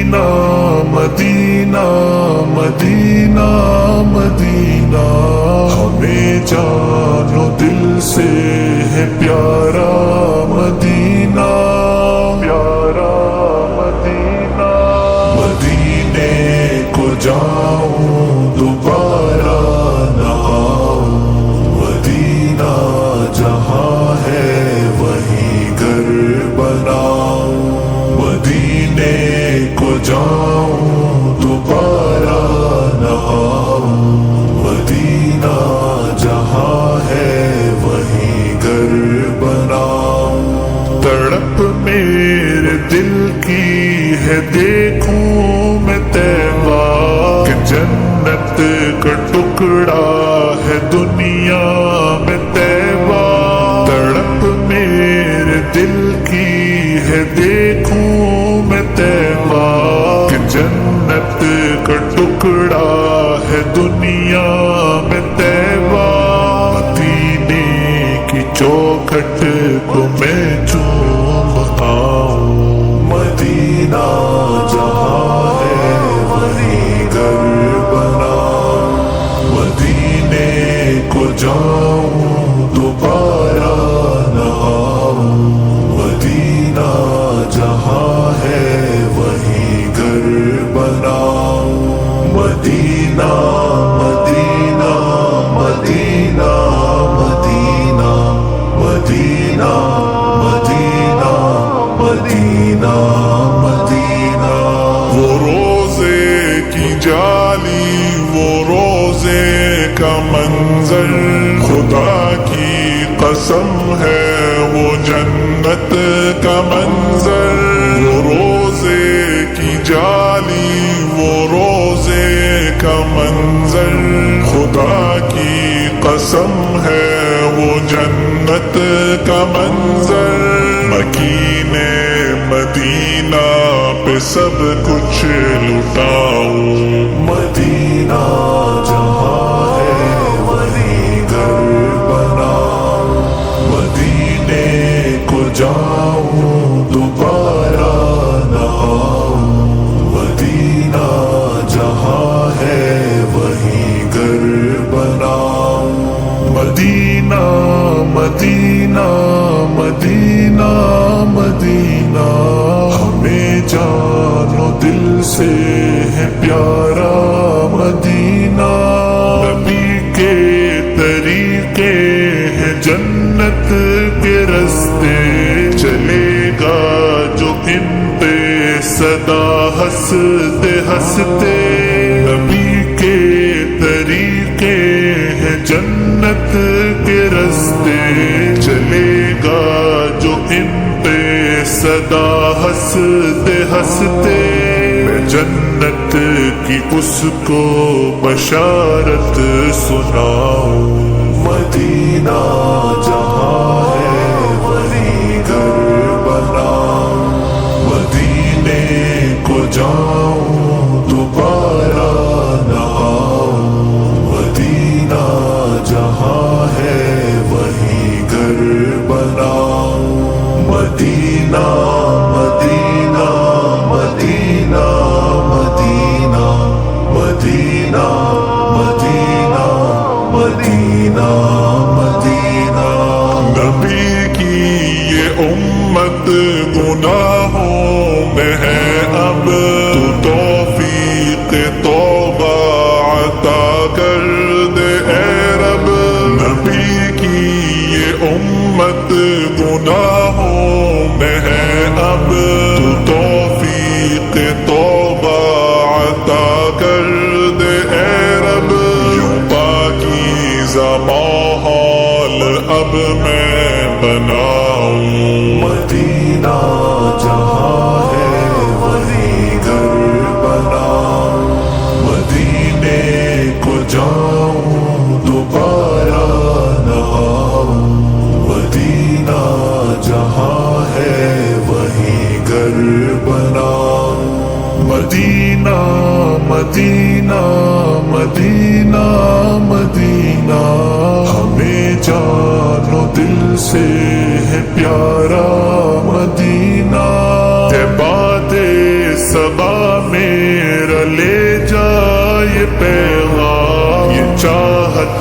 مدینہ مدینہ مدینہ مدینہ ہمیں جان و دل سے ہے پیارا مدینہ پیارا مدینہ مدینے کو جاؤں دوبارہ نہ آؤں مدینہ جہاں ہے وہیں گھر بناؤں مدینے کو جاؤں دوبارہ نہ آؤں مدینہ جہاں ہے وہیں گھر بناؤں تڑپ میرے دل کی ہے دیکھوں میں طیبہ کہ جنت کا ٹکڑا ہے دنیا میں طیبہ تڑپ میرے دل کی ہے دیکھوں میں طیبہ کہ جنت کا ٹکڑا ہے دنیا میں طیبہ مدینے کی چوکھٹ کو میں چوم آؤں مدینہ جہاں ہے وہیں گھر بناؤں مدینے کو جاؤں دوبارہ نہ آؤں مدینہ جہاں ہے وہیں گھر بناؤں مدینہ مدینہ مدینہ مدینہ مدینہ مدینہ مدینہ مدینہ وہ روزے کی جالی وہ روزے کا منظر خدا کی قسم ہے وہ جنت کا منظر وہ روزے کی جالی وہ روزے کا منظر خدا کی قسم ہے وہ جنت کا منظر مکین مدینہ پہ سب کچھ لٹاؤں مدینہ جہاں ہے وہیں گھر بناؤں مدینے کو جاؤں دوبارہ نہ آؤں مدینہ جہاں ہے وہیں گھر بناؤں مدینہ مدینہ مدینہ مدینہ ہمیں جان و دل سے ہے پیارا مدینہ نبی کے طریقے ہیں جنت کے رستے چلے گا جو ان پہ سدا ہنستے ہنستے نبی کے طریقے ہیں جنت کے رستے چلے گا جو ان پہ سدا ہنستے ہنستے میں جنت کی اس کو بشارت سناؤں مدینہ جہاں ہے وہیں گھر بناؤں مدینے کو جاؤں دوبارہ نہ آؤں مدینہ جہاں ہے وہیں گھر بناؤں مدینہ مدینہ مدینہ مدینہ مدینہ مدینہ مدینہ مدینہ نبی کی یہ امت گناہوں میں ہے اب تو توفیق توبہ عطا کر دے اے رب نبی کی یہ امت گناہوں میں ہے اب تو توفیق توبہ عطا کر دے اے رب یوں پاکیزہ ماحول اب میں بناؤں مدینہ جہاں ہے وہیں گھر بناؤں مدینے کو جاؤں دوبارہ نہ آؤں مدینہ جہاں ہے وہیں گھر بناؤں مدینہ مدینہ مدینہ مدینہ ہمیں جان و دل سے ہے پیارا مدینہ باد صبا